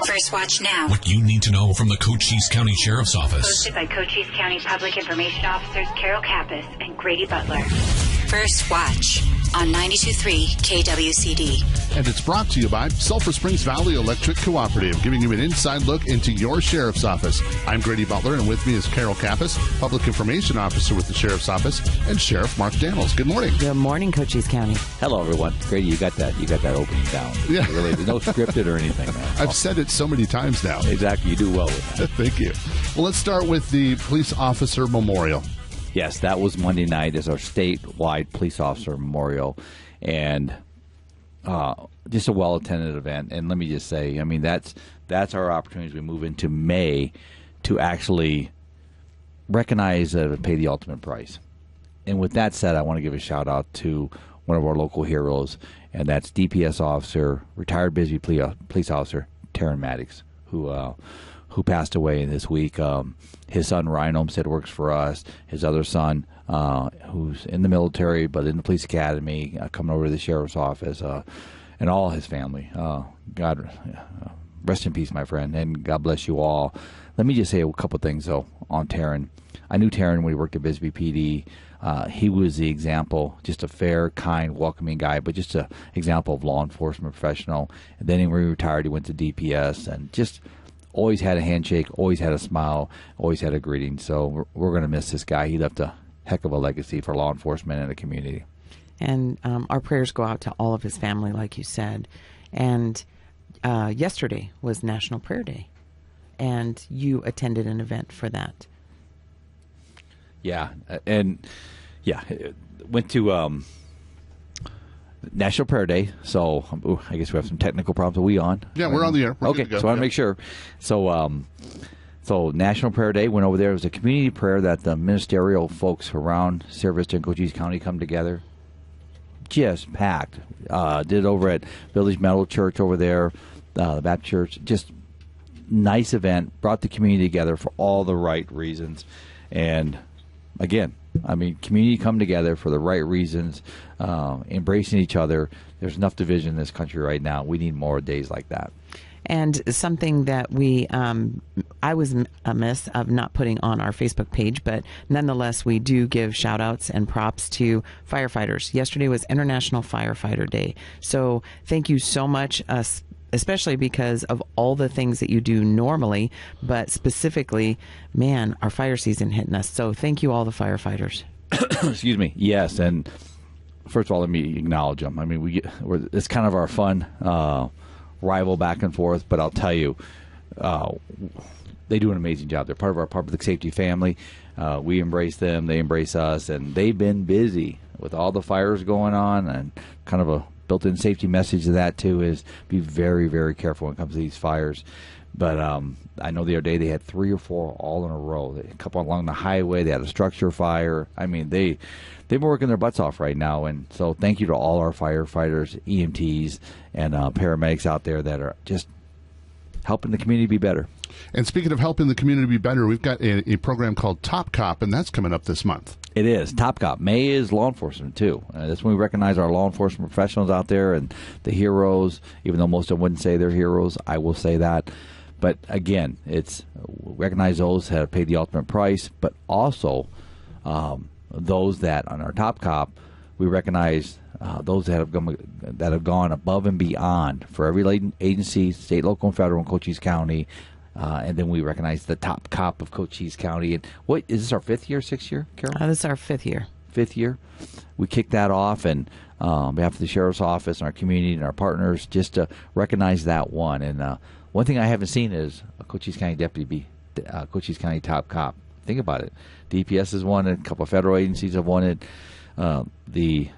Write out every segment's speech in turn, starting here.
First Watch Now. What you need to know from the Cochise County Sheriff's Office. Hosted by Cochise County Public Information Officers Carol Kappas and Grady Butler. First Watch on 92.3 KWCD. And it's brought to you by Sulphur Springs Valley Electric Cooperative, giving you an inside look into your sheriff's office. I'm Grady Butler, and with me is Carol Kappas, Public Information Officer with the Sheriff's Office, and Sheriff Mark Daniels. Good morning. Good morning, Cochise County. Hello, everyone. Grady, you got that opening down. Yeah. Really, there's no scripted or anything. I've said it so many times now. Exactly. You do well with that. Thank you. Well, let's start with the Police Officer Memorial. Yes, that was Monday night as our statewide police officer memorial, and just a well-attended event. And let me just say, I mean, that's our opportunity as we move into May to actually recognize and pay the ultimate price. And with that said, I want to give a shout-out to one of our local heroes, and that's DPS officer, retired Bisbee police officer, Taryn Maddox, who passed away this week. His son, Ryan Olmstead, works for us. His other son, who's in the military but in the police academy, coming over to the sheriff's office, and all his family. God, rest in peace, my friend, and God bless you all. Let me just say a couple things, though, on Taryn. I knew Taryn when he worked at Bisbee PD. He was the example, just a fair, kind, welcoming guy, but just an example of law enforcement professional. And then when he retired, he went to DPS and just always had a handshake, always had a smile, always had a greeting. So we're going to miss this guy. He left a heck of a legacy for law enforcement and the community. And our prayers go out to all of his family, like you said. And yesterday was National Prayer Day, and you attended an event for that. Yeah, went to National Prayer Day, so I guess we have some technical problems. Are we on? Yeah, we're on the air. We're okay, so I want to make sure. So National Prayer Day, went over there. It was a community prayer that the ministerial folks around Sierra Vista and Cochise County come together. Just packed. Did it over at Village Meadow Church over there, the Baptist Church. Just nice event. Brought the community together for all the right reasons. And again, I mean, community come together for the right reasons, embracing each other. There's enough division in this country right now. We need more days like that. And something that I was amiss of not putting on our Facebook page, but nonetheless, we do give shout outs and props to firefighters. Yesterday was International Firefighter Day. So thank you so much, especially because of all the things that you do normally, but specifically, man, our fire season hitting us. So thank you, all the firefighters. Excuse me. Yes, and first of all, let me acknowledge them. I mean, it's kind of our fun rival back and forth, but I'll tell you, they do an amazing job. They're part of our public safety family. We embrace them, they embrace us, and they've been busy with all the fires going on, and kind of a built-in safety message to that too is be very, very careful when it comes to these fires. But I know the other day they had 3 or 4 all in a row. A couple along the highway. They had a structure fire. I mean, they've been working their butts off right now. And so thank you to all our firefighters, EMTs, and paramedics out there that are just helping the community be better. And speaking of helping the community be better, we've got a program called Top Cop, and that's coming up this month. It is. Top Cop. May is law enforcement, too. That's when we recognize our law enforcement professionals out there and the heroes, even though most of them wouldn't say they're heroes. I will say that. But, again, it's recognize those that have paid the ultimate price, but also those that, on our Top Cop, we recognize those that have gone above and beyond for every agency, state, local, and federal in Cochise County. And then we recognize the top cop of Cochise County. And what is this, our 5th year, 6th year, Carol? This is our 5th year. 5th year. We kicked that off, and on behalf of the Sheriff's Office and our community and our partners, just to recognize that one. And one thing I haven't seen is a Cochise County deputy be Cochise County top cop. Think about it. DPS has won it. A couple of federal agencies have won it. The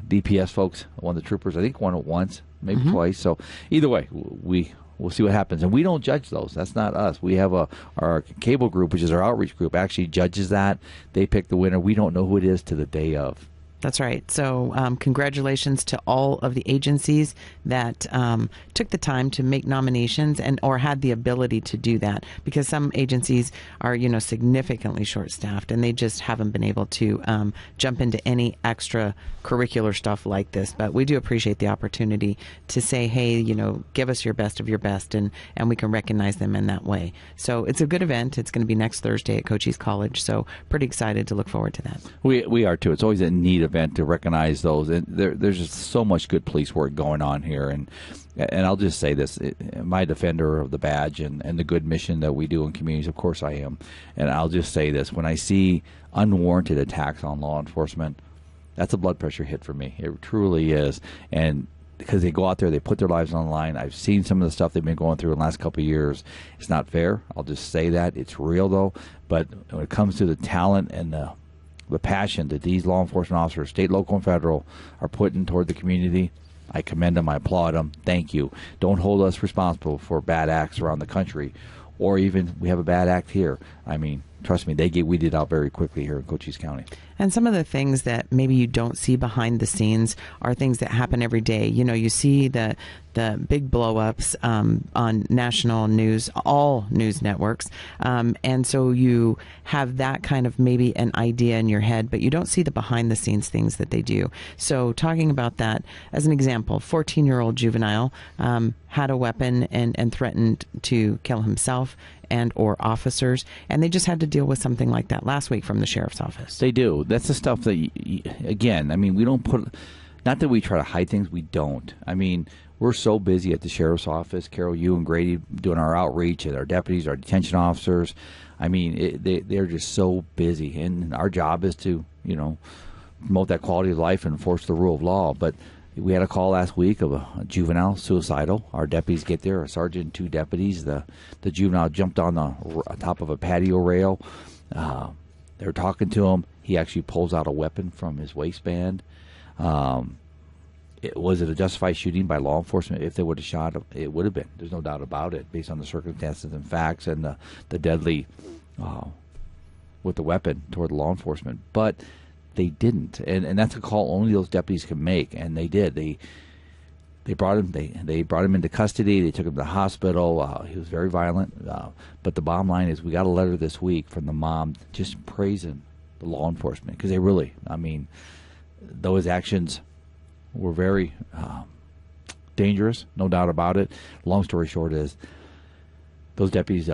DPS folks won, the troopers, I think, won it once, maybe twice. So either way, we'll see what happens. And we don't judge those. That's not us. We have our cable group, which is our outreach group, actually judges that. They pick the winner. We don't know who it is to the day of. That's right. So congratulations to all of the agencies that took the time to make nominations and or had the ability to do that, because some agencies are, significantly short-staffed and they just haven't been able to jump into any extra curricular stuff like this. But we do appreciate the opportunity to say, hey, give us your best of your best, and we can recognize them in that way. So it's a good event. It's going to be next Thursday at Cochise College. So pretty excited to look forward to that. We are too. It's always a neat event to recognize those. And there's just so much good police work going on here. And I'll just say this, my defender of the badge and the good mission that we do in communities, of course I am. And I'll just say this, when I see unwarranted attacks on law enforcement, that's a blood pressure hit for me. It truly is. And because they go out there, they put their lives on the line. I've seen some of the stuff they've been going through in the last couple of years. It's not fair. I'll just say that. It's real, though. But when it comes to the talent and the passion that these law enforcement officers, state, local, and federal, are putting toward the community, I commend them. I applaud them. Thank you. Don't hold us responsible for bad acts around the country, or even we have a bad act here. I mean, trust me, they get weeded out very quickly here in Cochise County. And some of the things that maybe you don't see behind the scenes are things that happen every day. You see the big blow-ups on national news, all news networks. And so you have that kind of maybe an idea in your head, but you don't see the behind-the-scenes things that they do. So talking about that, as an example, 14-year-old juvenile had a weapon and threatened to kill himself and or officers, and they just had to deal with something like that last week from the sheriff's office. They do. That's the stuff that, again, I mean, we don't put, not that we try to hide things, we don't. I mean, we're so busy at the sheriff's office, Carol, you and Grady, doing our outreach, and our deputies, our detention officers. I mean, they're just so busy, and our job is to, promote that quality of life and enforce the rule of law. But we had a call last week of a juvenile suicidal. Our deputies get there, a sergeant and two deputies. The juvenile jumped on the top of a patio rail. They're talking to him. He actually pulls out a weapon from his waistband. Was it a justified shooting by law enforcement? If they would have shot him, it would have been. There's no doubt about it, based on the circumstances and facts and the deadly with the weapon toward the law enforcement. But they didn't, and that's a call only those deputies can make, and they did. They brought him. They brought him into custody. They took him to the hospital. He was very violent. But the bottom line is, we got a letter this week from the mom just praising the law enforcement, because they really, I mean, those actions were very dangerous, no doubt about it. Long story short is, those deputies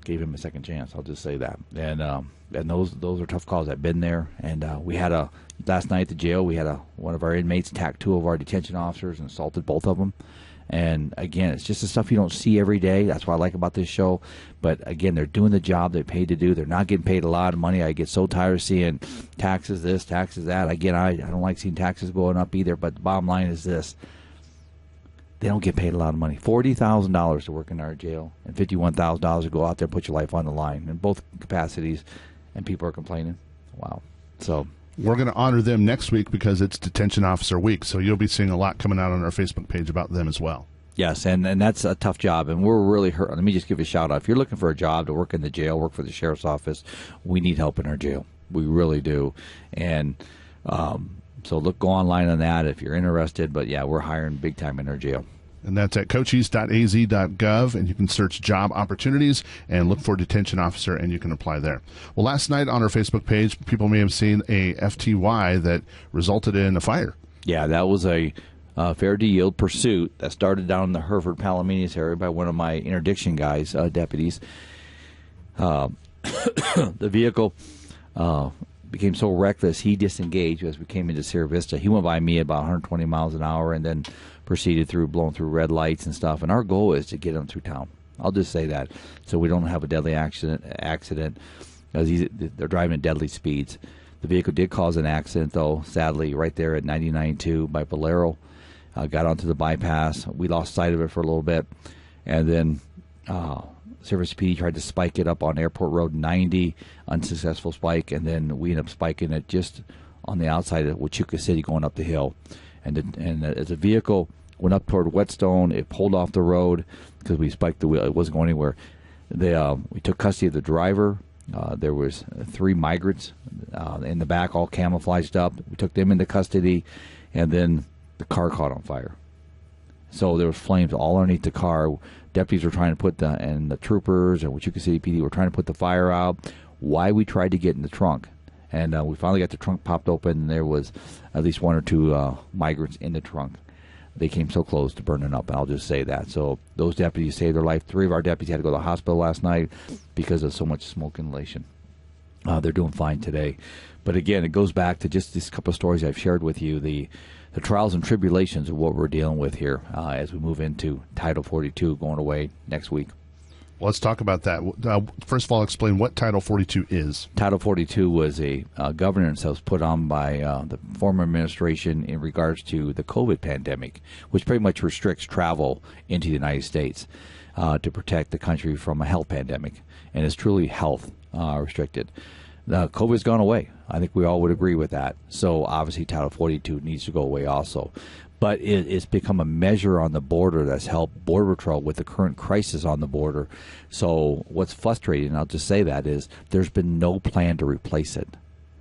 gave him a second chance. I'll just say that. And those are tough calls. I've been there, and we had last night at the jail, we had one of our inmates attack two of our detention officers and assaulted both of them. And again, it's just the stuff you don't see every day. That's what I like about this show. But again, they're doing the job they're paid to do. They're not getting paid a lot of money. I get so tired of seeing taxes this, taxes that. Again, I don't like seeing taxes going up either. But the bottom line is this: they don't get paid a lot of money. $40,000 to work in our jail, and $51,000 to go out there and put your life on the line in both capacities. And people are complaining. Wow. So we're going to honor them next week because it's Detention Officer Week. So you'll be seeing a lot coming out on our Facebook page about them as well. Yes, and that's a tough job, and we're really hurt. Let me just give you a shout out. If you're looking for a job to work in the jail, work for the sheriff's office, we need help in our jail. We really do. And so go online on that if you're interested. But yeah, we're hiring big time in our jail. And that's at cochise.az.gov, and you can search job opportunities and look for detention officer, and you can apply there. Well, last night on our Facebook page, people may have seen a FTY that resulted in a fire. Yeah, that was a fair to yield pursuit that started down in the Hereford Palominas area by one of my interdiction guys, deputies. The vehicle became so reckless, he disengaged as we came into Sierra Vista. He went by me at about 120 miles an hour and then proceeded blowing through red lights and stuff. And our goal is to get him through town. I'll just say that, so we don't have a deadly accident because they're driving at deadly speeds. The vehicle did cause an accident, though, sadly, right there at 99.2 by Bolero. Got onto the bypass. We lost sight of it for a little bit. And then Service PD tried to spike it up on Airport Road 90, unsuccessful spike, and then we ended up spiking it just on the outside of Huachuca City going up the hill. And as the vehicle went up toward Whetstone, it pulled off the road because we spiked the wheel. It wasn't going anywhere. We took custody of the driver, There was 3 migrants in the back, all camouflaged up. We took them into custody, and then the car caught on fire. So there was flames all underneath the car. Deputies were trying to put and the troopers and Wichita City PD were trying to put the fire out. Why we tried to get in the trunk. And we finally got the trunk popped open, and there was at least 1 or 2 migrants in the trunk. They came so close to burning up, and I'll just say that. So those deputies saved their life. 3 of our deputies had to go to the hospital last night because of so much smoke inhalation. They're doing fine today. But again, it goes back to just this couple of stories I've shared with you, the trials and tribulations of what we're dealing with here as we move into Title 42 going away next week. Well, let's talk about that. First of all, explain what Title 42 is. Title 42 was a governance that was put on by the former administration in regards to the COVID pandemic, which pretty much restricts travel into the United States to protect the country from a health pandemic. And it's truly health restricted. COVID's gone away. I think we all would agree with that. So obviously Title 42 needs to go away also. But it's become a measure on the border that's helped Border Patrol with the current crisis on the border. So what's frustrating, and I'll just say that, is there's been no plan to replace it.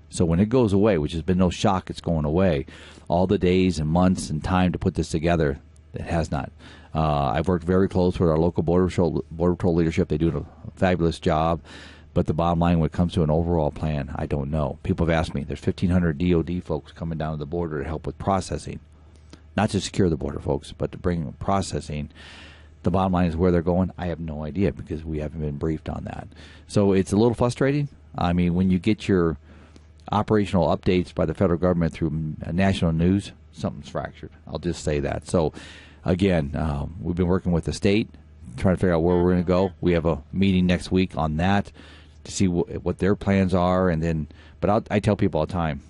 So when it goes away, which has been no shock it's going away, all the days and months and time to put this together, it has not. I've worked very close with our local Border Patrol leadership. They do a fabulous job. But the bottom line, when it comes to an overall plan, I don't know. People have asked me, there's 1,500 DOD folks coming down to the border to help with processing. Not to secure the border, folks, but to bring processing. The bottom line is where they're going. I have no idea because we haven't been briefed on that. So it's a little frustrating. I mean, when you get your operational updates by the federal government through national news, something's fractured. I'll just say that. So, again, we've been working with the state, trying to figure out where we're going to go. We have a meeting next week on that to see what their plans are. And then, but I tell people all the time,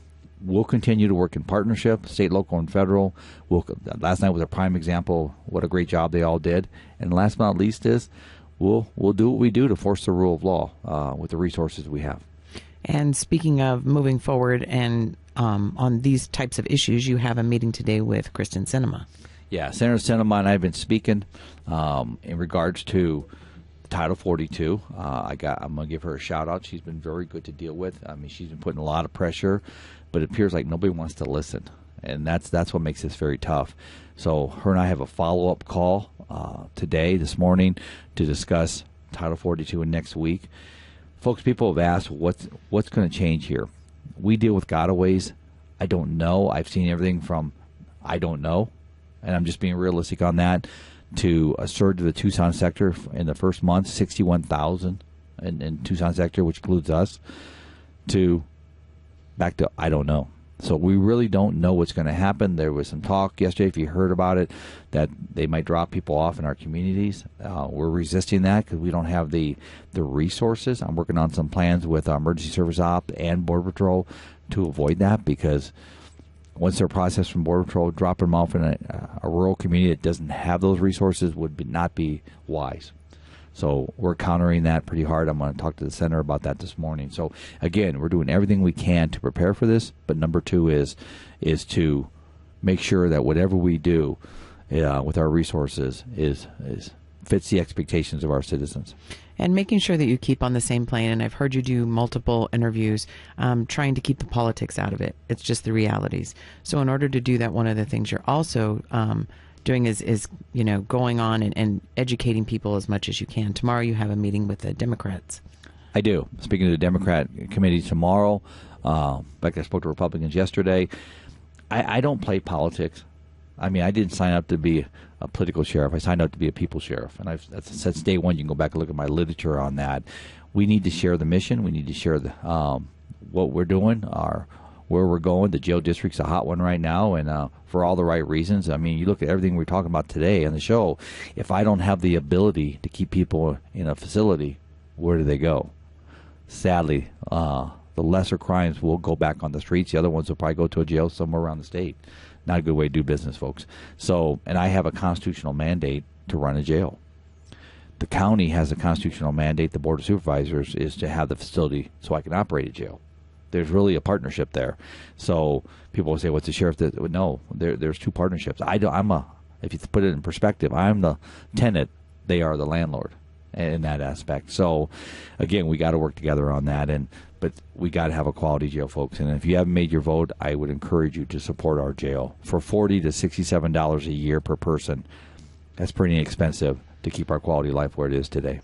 we'll continue to work in partnership, state, local, and federal. Last night was a prime example. What a great job they all did. And last but not least is we'll do what we do to force the rule of law with the resources we have. And speaking of moving forward and on these types of issues, you have a meeting today with Kristen Sinema. Yeah, Senator Sinema and I have been speaking in regards to Title 42. I'm going to give her a shout out. She's been very good to deal with. I mean, she's been putting a lot of pressure, but it appears like nobody wants to listen, and that's what makes this very tough. So her and I have a follow-up call this morning, to discuss Title 42 and next week. Folks, people have asked what's going to change here. We deal with gotaways. I don't know. I've seen everything from I don't know, and I'm just being realistic on that, to a surge of the Tucson sector in the first month, 61,000 in Tucson sector, which includes us, to back to I don't know. So we really don't know what's going to happen. There was some talk yesterday, if you heard about it, that they might drop people off in our communities. We're resisting that because we don't have the resources. I'm working on some plans with Emergency Service Op and Border Patrol to avoid that, because once they're processed from Border Patrol, dropping them off in a rural community that doesn't have those resources would not be wise. So we're countering that pretty hard. I'm going to talk to the senator about that this morning. So again, we're doing everything we can to prepare for this. But number two is to make sure that whatever we do with our resources is fits the expectations of our citizens. And making sure that you keep on the same plane. And I've heard you do multiple interviews trying to keep the politics out of it. It's just the realities. So in order to do that, one of the things you're also doing is going on and educating people as much as you can. Tomorrow you have a meeting with the Democrats. I do. Speaking to the Democrat committee tomorrow. Like I spoke to Republicans yesterday. I don't play politics. I mean, I didn't sign up to be a political sheriff. I signed up to be a people sheriff. And since day one, you can go back and look at my literature on that. We need to share the mission. We need to share what we're doing, where we're going. The jail district's a hot one right now, and for all the right reasons. I mean, you look at everything we're talking about today on the show. If I don't have the ability to keep people in a facility, where do they go? Sadly, the lesser crimes will go back on the streets. The other ones will probably go to a jail somewhere around the state. Not a good way to do business, folks. So, and I have a constitutional mandate to run a jail. The county has a constitutional mandate, the Board of Supervisors, is to have the facility so I can operate a jail. There's really a partnership there. So people will say, what's the sheriff? No, there's two partnerships. If you put it in perspective, I'm the tenant, they are the landlord. in that aspect. So, again, we got to work together on that, but we got to have a quality jail, folks. And if you haven't made your vote, I would encourage you to support our jail for $40 to $67 a year per person. That's pretty expensive to keep our quality of life where it is today.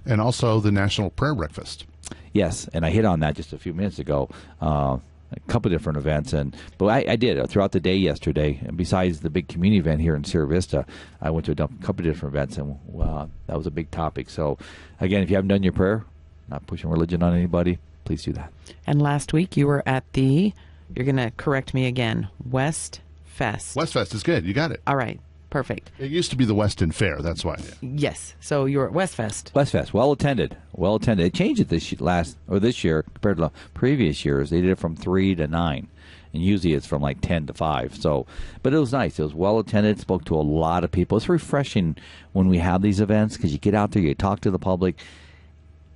And also the National Prayer Breakfast. Yes, and I hit on that just a few minutes ago. A couple of different events, but I did throughout the day yesterday. And besides the big community event here in Sierra Vista, I went to a couple of different events, and that was a big topic. So, again, if you haven't done your prayer, not pushing religion on anybody, please do that. And last week you were at you're going to correct me again, West Fest. West Fest is good. You got it. All right. Perfect. It used to be the Weston Fair. That's why. Yes. So you were at West Fest. West Fest, well attended. They changed it this year compared to the previous years. They did it from 3 to 9, and usually it's from like 10 to 5. So, but it was nice. It was well attended. Spoke to a lot of people. It's refreshing when we have these events because you get out there, you talk to the public.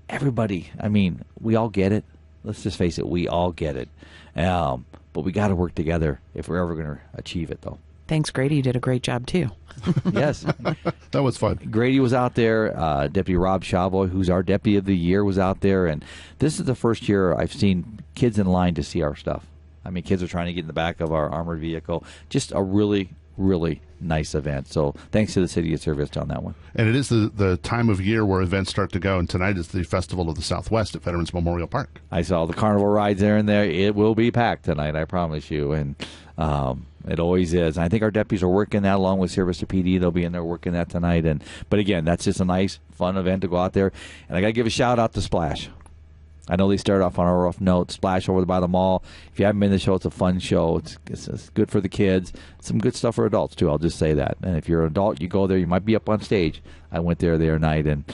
Everybody. I mean, we all get it. Let's just face it. We all get it. But we got to work together if we're ever going to achieve it, though. Thanks, Grady. You did a great job, too. Yes. That was fun. Grady was out there. Deputy Rob Chavoy, who's our Deputy of the Year, was out there. And this is the first year I've seen kids in line to see our stuff. I mean, kids are trying to get in the back of our armored vehicle. Just a really, really nice event. So thanks to the City of Sierra Vista on that one. And it is the time of year where events start to go. And tonight is the Festival of the Southwest at Veterans Memorial Park. I saw the carnival rides there and there. It will be packed tonight, I promise you. And it always is. I think our deputies are working that along with Sierra Vista PD. They'll be in there working that tonight. But again, that's just a nice, fun event to go out there. And I got to give a shout out to Splash. I know they started off on a rough note. Splash over by the mall. If you haven't been to the show, it's a fun show. It's good for the kids. Some good stuff for adults, too. I'll just say that. And if you're an adult, you go there. You might be up on stage. I went there the other night and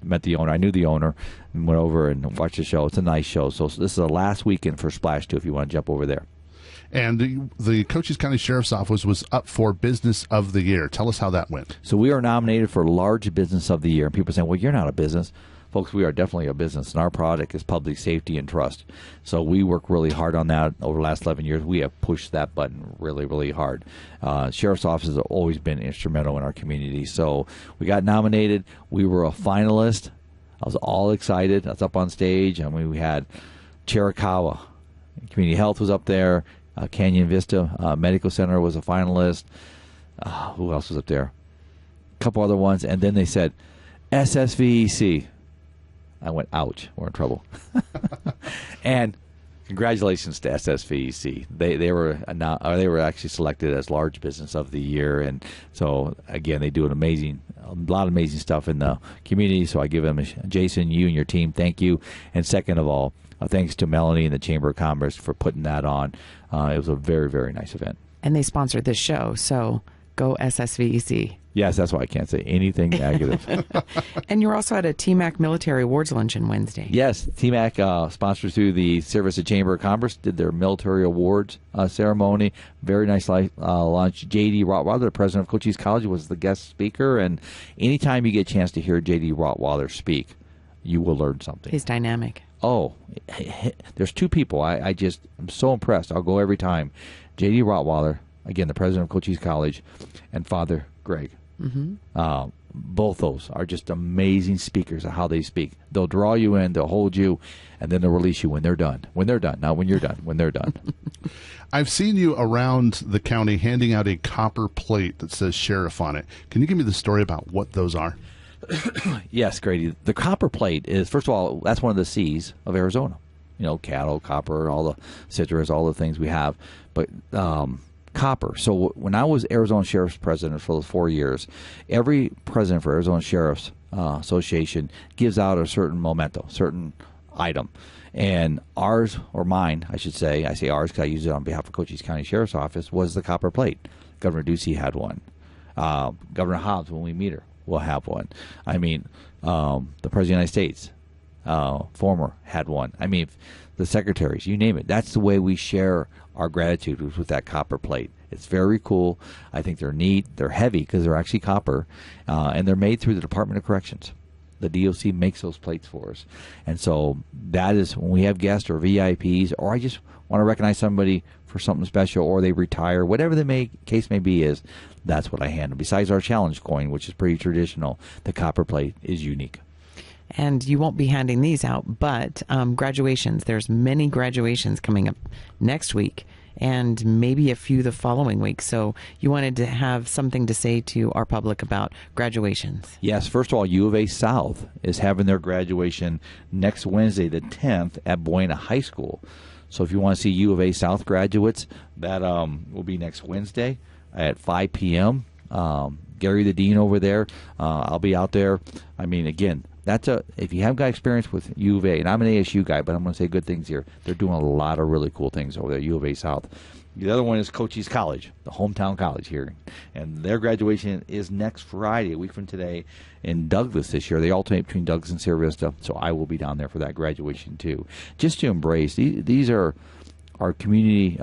met the owner. I knew the owner and went over and watched the show. It's a nice show. So this is the last weekend for Splash, too, if you want to jump over there. And the Cochise County Sheriff's Office was up for Business of the Year. Tell us how that went. So we are nominated for Large Business of the Year. And people are saying, well, you're not a business. Folks, we are definitely a business, and our product is public safety and trust. So we work really hard on that. Over the last 11 years, we have pushed that button really, really hard. Sheriff's Office has always been instrumental in our community. So we got nominated. We were a finalist. I was all excited. I was up on stage. I mean, we had Chiricahua. Community Health was up there. Canyon Vista Medical Center was a finalist. Who else was up there? A couple other ones. And then they said, SSVEC. I went, ouch, we're in trouble. And congratulations to SSVEC. They were actually selected as Large Business of the Year. And so, again, they do a lot of amazing stuff in the community. So I give them, Jason, you and your team, thank you. And second of all, thanks to Melanie and the Chamber of Commerce for putting that on. It was a very, very nice event. And they sponsored this show, so go SSVEC. Yes, that's why I can't say anything negative. And you were also at a TMAC Military Awards Luncheon Wednesday. Yes, TMAC, sponsored through the Sierra Vista Chamber of Commerce, did their military awards ceremony. Very nice lunch. J.D. Rottweiler, the president of Cochise College, was the guest speaker. And anytime you get a chance to hear J.D. Rottweiler speak, you will learn something. He's dynamic. Oh, there's two people. I'm so impressed. I'll go every time. J.D. Rottweiler, again, the president of Cochise College, and Father Greg. Mm-hmm. Both those are just amazing speakers of how they speak. They'll draw you in, they'll hold you, and then they'll release you when they're done. When they're done, not when you're done. When they're done. I've seen you around the county handing out a copper plate that says sheriff on it. Can you give me the story about what those are? Yes, Grady. The copper plate is, first of all, that's one of the C's of Arizona. You know, cattle, copper, all the citrus, all the things we have. But copper. So when I was Arizona Sheriff's president for the 4 years, every president for Arizona Sheriff's Association gives out a certain memento, certain item. And ours, or mine, I should say, I say ours because I use it on behalf of Cochise County Sheriff's Office, was the copper plate. Governor Ducey had one. Governor Hobbs, when we meet her, will have one. I mean, the President of the United States, former, had one. I mean, the secretaries, you name it. That's the way we share our gratitude with that copper plate. It's very cool. I think they're neat. They're heavy because they're actually copper, and they're made through the Department of Corrections. The DOC makes those plates for us. And so that is when we have guests or VIPs, or I just want to recognize somebody for something special, or they retire, whatever the case may be, is that's what I handle. Besides our challenge coin, which is pretty traditional, the copper plate is unique. And you won't be handing these out, but graduations. There's many graduations coming up next week and maybe a few the following week. So you wanted to have something to say to our public about graduations. Yes, first of all, U of A South is having their graduation next Wednesday, the 10th, at Buena High School. So if you want to see U of A South graduates, that will be next Wednesday at 5 p.m. Gary, the dean over there, I'll be out there. I mean, again, if you haven't got experience with U of A, and I'm an ASU guy, but I'm going to say good things here. They're doing a lot of really cool things over there at U of A South. The other one is Cochise College, the hometown college here. And their graduation is next Friday, a week from today, in Douglas this year. They alternate between Douglas and Sierra Vista, so I will be down there for that graduation too. Just to embrace, these are our community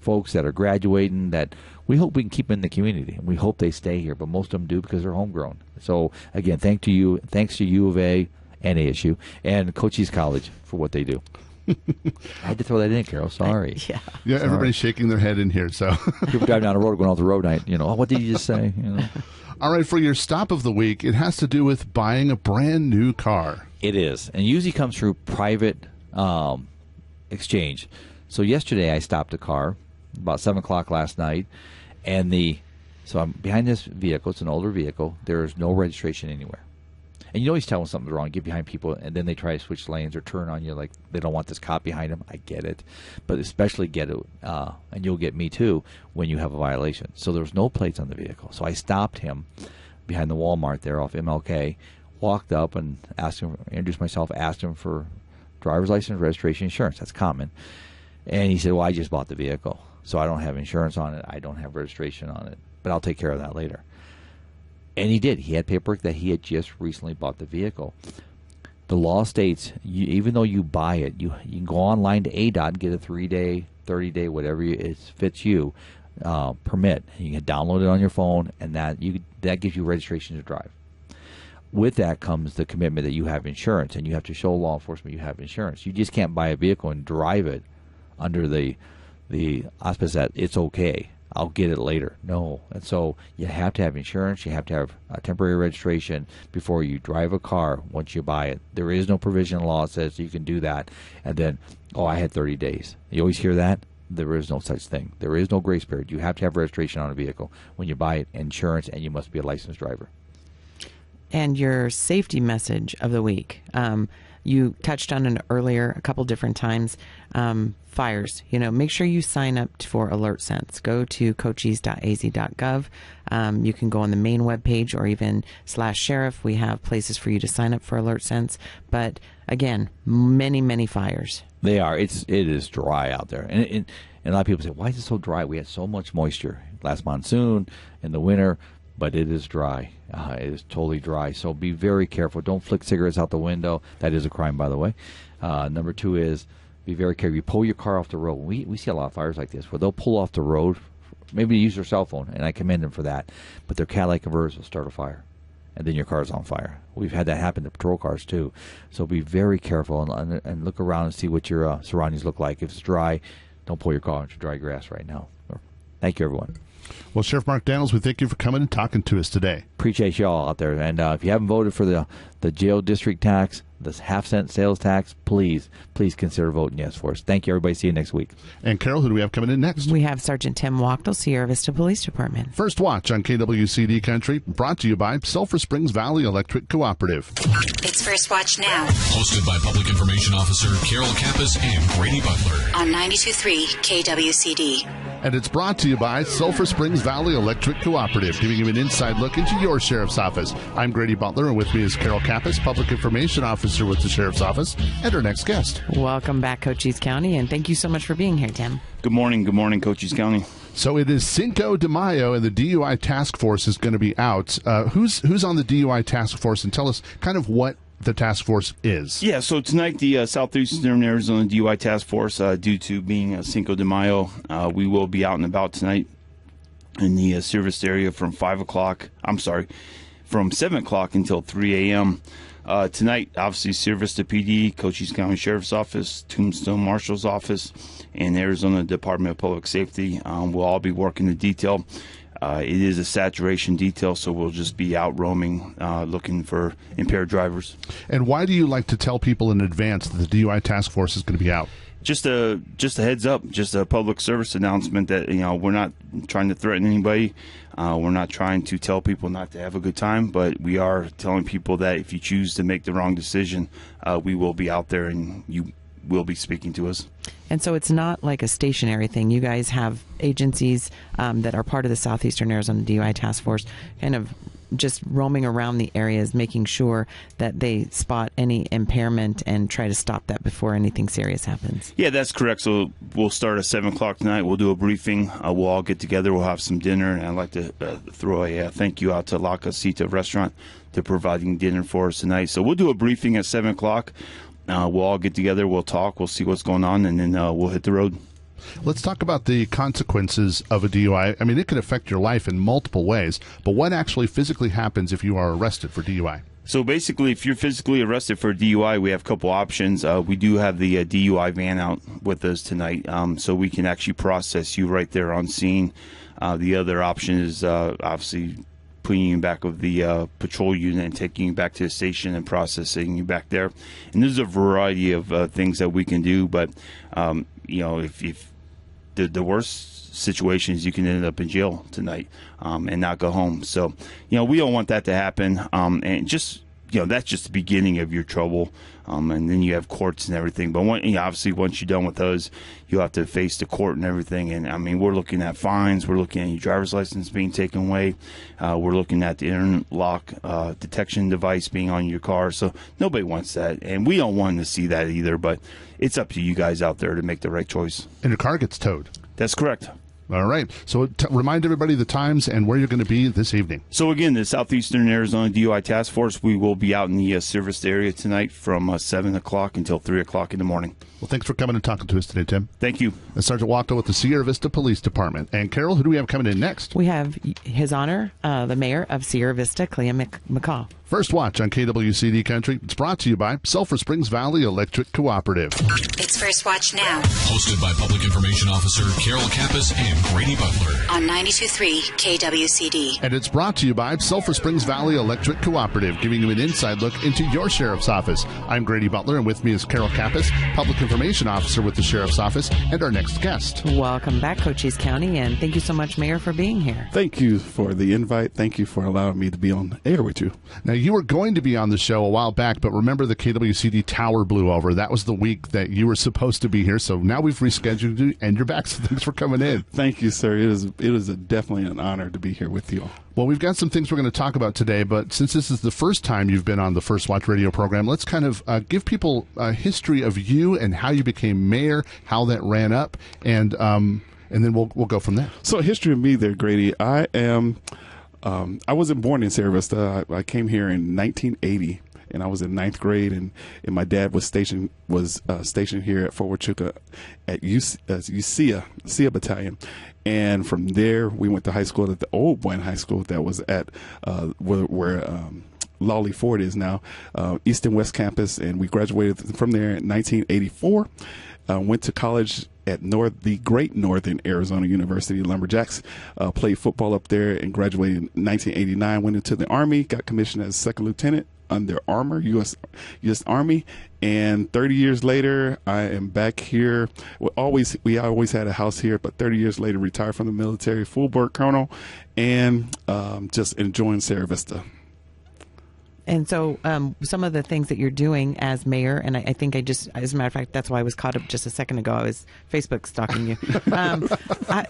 folks that are graduating that we hope we can keep in the community, and we hope they stay here, but most of them do because they're homegrown. So, again, thanks to U of A and ASU and Cochise College for what they do. I had to throw that in, Carol. Sorry. Yeah, everybody's shaking their head in here. So people driving down the road, going off the road night, what did you just say? All right, for your stop of the week, it has to do with buying a brand new car. It is, and usually comes through private exchange. So yesterday I stopped a car about 7 o'clock last night, and so I'm behind this vehicle. It's an older vehicle. There is no registration anywhere. And you always tell when something's wrong. Get behind people, and then they try to switch lanes or turn on you like they don't want this cop behind them. I get it. But especially get it, and you'll get me too, when you have a violation. So there was no plates on the vehicle. So I stopped him behind the Walmart there off MLK, walked up and introduced myself, asked him for driver's license, registration, insurance. That's common. And he said, well, I just bought the vehicle, so I don't have insurance on it. I don't have registration on it, but I'll take care of that later. And he did. He had paperwork that he had just recently bought the vehicle. The law states, even though you buy it, you can go online to ADOT and get a 3-day, 30-day, whatever it fits you, permit. You can download it on your phone, and that gives you registration to drive. With that comes the commitment that you have insurance, and you have to show law enforcement you have insurance. You just can't buy a vehicle and drive it under the auspice that it's okay. I'll get it later. No. And so you have to have insurance. You have to have a temporary registration before you drive a car once you buy it. There is no provision in law that says you can do that. And then, I had 30 days. You always hear that? There is no such thing. There is no grace period. You have to have registration on a vehicle when you buy it, insurance, and you must be a licensed driver. And your safety message of the week. You touched on it earlier a couple different times. Fires. Make sure you sign up for AlertSense. Go to cochise.az.gov. You can go on the main webpage or even /sheriff. We have places for you to sign up for AlertSense. But again, many, many fires. They are. It is dry out there. And a lot of people say, why is it so dry? We had so much moisture last monsoon in the winter. But it is dry. It is totally dry. So be very careful. Don't flick cigarettes out the window. That is a crime, by the way. Number 2 is be very careful. You pull your car off the road. We see a lot of fires like this where they'll pull off the road, maybe use their cell phone, and I commend them for that. But their catalytic converters will start a fire, and then your car's on fire. We've had that happen to patrol cars too. So be very careful and look around and see what your surroundings look like. If it's dry, don't pull your car into dry grass right now. Thank you, everyone. Well, Sheriff Mark Daniels, we thank you for coming and talking to us today. Appreciate you all out there. And if you haven't voted for the jail district tax, the half-cent sales tax, please consider voting yes for us. Thank you, everybody. See you next week. And, Carol, who do we have coming in next? We have Sergeant Tim Wachtel, Sierra Vista Police Department. First Watch on KWCD Country, brought to you by Sulphur Springs Valley Electric Cooperative. It's First Watch now. Hosted by Public Information Officer Carol Kappas and Grady Butler. On 92.3 KWCD. And it's brought to you by Sulphur Springs Valley Electric Cooperative, giving you an inside look into your sheriff's office. I'm Grady Butler, and with me is Carol Kappas, Public Information Officer with the Sheriff's Office, and our next guest. Welcome back, Cochise County, and thank you so much for being here, Tim. Good morning, Cochise County. So it is Cinco de Mayo, and the DUI task force is going to be out. Who's on the DUI task force, and tell us kind of what the task force is. Yeah, so tonight the Southeastern Arizona DUI task force, due to being Cinco de Mayo, we will be out and about tonight in the service area from 5 from 7 o'clock until 3 a.m. Tonight, obviously, Sierra Vista PD, Cochise County Sheriff's Office, Tombstone Marshal's Office, and Arizona Department of Public Safety will all be working the detail. It is a saturation detail, so we'll just be out roaming, looking for impaired drivers. And why do you like to tell people in advance that the DUI task force is going to be out? Just a heads up, just a public service announcement that, we're not trying to threaten anybody. We're not trying to tell people not to have a good time, but we are telling people that if you choose to make the wrong decision, we will be out there and you will be speaking to us. And so it's not like a stationary thing. You guys have agencies that are part of the Southeastern Arizona DUI Task Force kind of just roaming around the areas, making sure that they spot any impairment and try to stop that before anything serious happens. Yeah, that's correct. So we'll start at 7 o'clock tonight. We'll do a briefing. We'll all get together. We'll have some dinner. And I'd like to throw a thank you out to La Casita Restaurant to providing dinner for us tonight. So we'll do a briefing at 7 o'clock. We'll all get together. We'll talk. We'll see what's going on. And then we'll hit the road. Let's talk about the consequences of a DUI. I mean, it could affect your life in multiple ways, but what actually physically happens if you are arrested for DUI? So basically, if you're physically arrested for a DUI, we have a couple options. We do have the DUI van out with us tonight, so we can actually process you right there on scene. The other option is obviously putting you back of the patrol unit and taking you back to the station and processing you back there. And there's a variety of things that we can do, but if the worst situation is you can end up in jail tonight and not go home. So, we don't want that to happen. And just, that's just the beginning of your trouble. And then you have courts and everything. But obviously, once you're done with those, you'll have to face the court and everything. And, we're looking at fines. We're looking at your driver's license being taken away. We're looking at the interlock detection device being on your car. So nobody wants that. And we don't want to see that either. But it's up to you guys out there to make the right choice. And your car gets towed. That's correct. All right. So remind everybody the times and where you're going to be this evening. So, again, the Southeastern Arizona DUI Task Force, we will be out in the Sierra Vista area tonight from 7 o'clock until 3 o'clock in the morning. Well, thanks for coming and talking to us today, Tim. Thank you. And Sergeant Wachtel with the Sierra Vista Police Department. And, Carol, who do we have coming in next? We have His Honor, the Mayor of Sierra Vista, Clea McCaw. First Watch on KWCD Country. It's brought to you by Sulphur Springs Valley Electric Cooperative. It's First Watch now. Hosted by Public Information Officer Carol Kappas and Grady Butler. On 92.3 KWCD. And it's brought to you by Sulphur Springs Valley Electric Cooperative, giving you an inside look into your sheriff's office. I'm Grady Butler, and with me is Carol Kappas, Public Information Officer with the Sheriff's Office, and our next guest. Welcome back, Cochise County, and thank you so much, Mayor, for being here. Thank you for the invite. Thank you for allowing me to be on air with you. Now, you were going to be on the show a while back, but remember the KWCD tower blew over. That was the week that you were supposed to be here, so now we've rescheduled you, and you're back, so thanks for coming in. Thank you, sir. It is definitely an honor to be here with you all. Well, we've got some things we're going to talk about today, but since this is the first time you've been on the First Watch radio program, let's kind of give people a history of you and how you became mayor, how that ran up, and then we'll go from there. So, history of me there, Grady. I wasn't born in Sierra Vista. I came here in 1980. And I was in 9th grade, and my dad was stationed here at Fort Huachuca at USIA Battalion. And from there, we went to high school at the old Boyne High School that was at where Lawley Ford is now, East and West Campus. And we graduated from there in 1984. Went to college at the Great Northern Arizona University Lumberjacks. Played football up there and graduated in 1989. Went into the Army, got commissioned as second lieutenant under Armor, U.S. Army, and 30 years later, I am back here. We always had a house here, but 30 years later, retired from the military, full board colonel, and just enjoying Sierra Vista. And so some of the things that you're doing as mayor, and I think as a matter of fact, that's why I was caught up just a second ago. I was Facebook stalking you.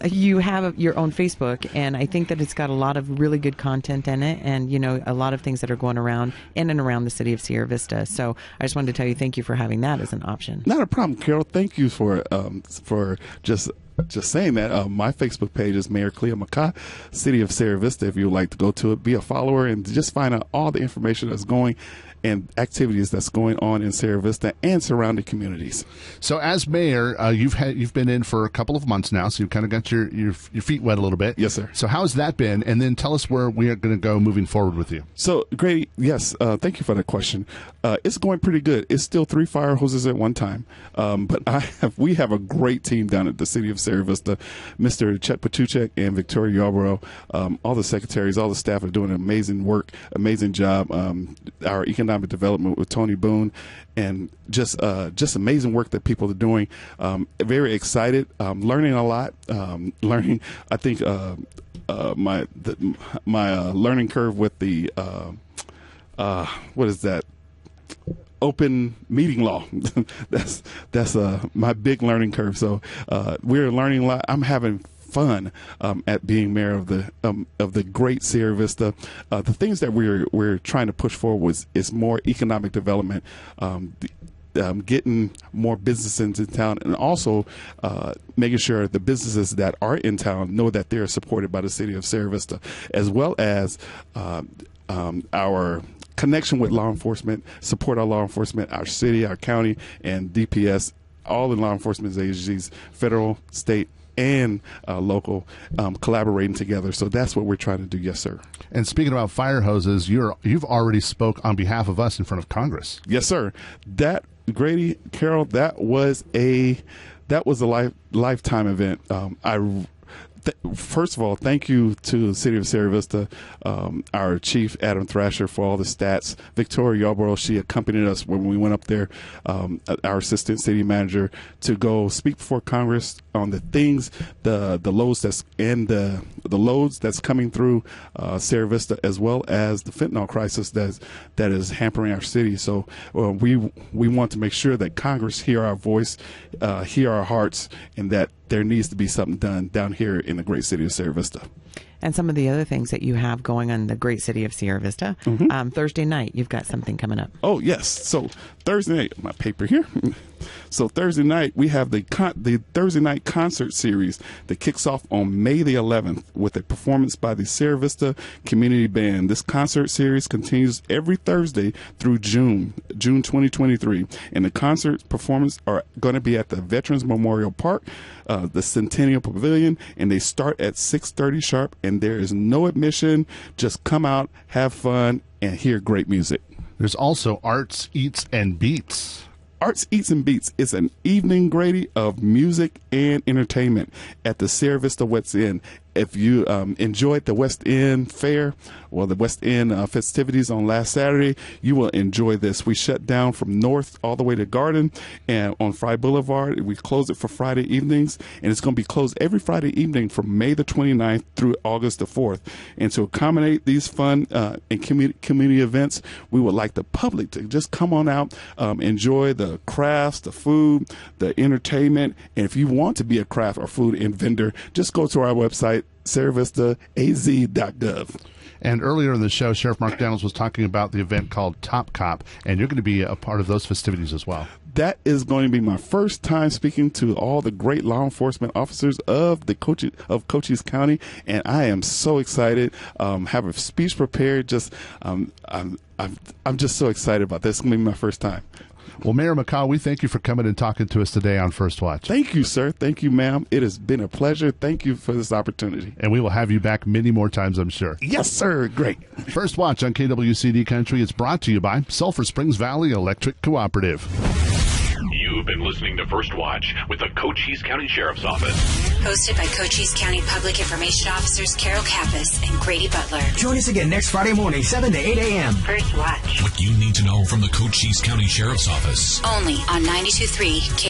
You have your own Facebook, and I think that it's got a lot of really good content in it, and, a lot of things that are going around in and around the city of Sierra Vista. So I just wanted to tell you thank you for having that as an option. Not a problem, Carol. Thank you for just just saying that, my Facebook page is Mayor Cleo McCott, City of Sierra Vista. If you would like to go to it, be a follower, and just find out all the information that's going and activities that's going on in Sierra Vista and surrounding communities. So, as mayor, you've been in for a couple of months now, so you've kind of got your feet wet a little bit. Yes, sir. So, how's that been? And then tell us where we are going to go moving forward with you. So, Grady, yes, thank you for that question. It's going pretty good. It's still 3 fire hoses at one time, but we have a great team down at the City of Sierra Vista. Mr. Chet Patuchek and Victoria Yarborough, all the secretaries, all the staff are doing amazing work, amazing job. Our economic development with Tony Boone, and just amazing work that people are doing. Very excited, learning a lot. Learning, I think, my learning curve with the what is that? Open meeting law. that's my big learning curve. So we're learning a lot. I'm having fun at being mayor of the great Sierra Vista. The things that we're trying to push forward is more economic development, getting more businesses into town, and also making sure the businesses that are in town know that they're supported by the City of Sierra Vista, as well as our connection with law enforcement, support our law enforcement, our city, our county, and DPS, all the law enforcement agencies, federal, state, and local, collaborating together. So that's what we're trying to do. Yes, sir. And speaking about fire hoses, you've already spoke on behalf of us in front of Congress. Yes, sir. That, Grady, Carol, that was a lifetime event. First of all, thank you to the City of Sierra Vista, our chief, Adam Thrasher, for all the stats. Victoria Yarborough, she accompanied us when we went up there, our assistant city manager, to go speak before Congress on the things, the loads the loads that's coming through Sierra Vista, as well as the fentanyl crisis that is hampering our city. So we want to make sure that Congress hear our voice, hear our hearts, and that there needs to be something done down here in the great city of Sierra Vista. And some of the other things that you have going on in the great city of Sierra Vista. Thursday night, you've got something coming up. Oh, yes. So Thursday night, my paper here. So Thursday night, we have the Thursday night concert series that kicks off on May the 11th with a performance by the Sierra Vista Community Band. This concert series continues every Thursday through June 2023. And the concert performances are going to be at the Veterans Memorial Park, the Centennial Pavilion, and they start at 6:30 sharp. And there is no admission. Just come out, have fun, and hear great music. There's also Arts, Eats, and Beats. Arts, Eats, and Beats is an evening, Grady, of music and entertainment at the Sierra Vista West End. If you enjoyed the West End Fair or the West End festivities on last Saturday, you will enjoy this. We shut down from North all the way to Garden and on Fry Boulevard. We close it for Friday evenings, and it's going to be closed every Friday evening from May the 29th through August the 4th. And to accommodate these fun and community events, we would like the public to just come on out, enjoy the crafts, the food, the entertainment. And if you want to be a craft or food vendor, just go to our website, SierraVistaAZ.gov. And earlier in the show, Sheriff Mark Daniels was talking about the event called Top Cop, and you're going to be a part of those festivities as well. That is going to be my first time speaking to all the great law enforcement officers of Cochise County, and I am so excited. Have a speech prepared. I'm just so excited about this. It's going to be my first time. Well, Mayor McCall, we thank you for coming and talking to us today on First Watch. Thank you, sir. Thank you, ma'am. It has been a pleasure. Thank you for this opportunity. And we will have you back many more times, I'm sure. Yes, sir. Great. First Watch on KWCD Country is brought to you by Sulphur Springs Valley Electric Cooperative. You've been listening to First Watch with the Cochise County Sheriff's Office. Hosted by Cochise County Public Information Officers Carol Kappas and Grady Butler. Join us again next Friday morning, 7 to 8 a.m. First Watch. What you need to know from the Cochise County Sheriff's Office. Only on 92.3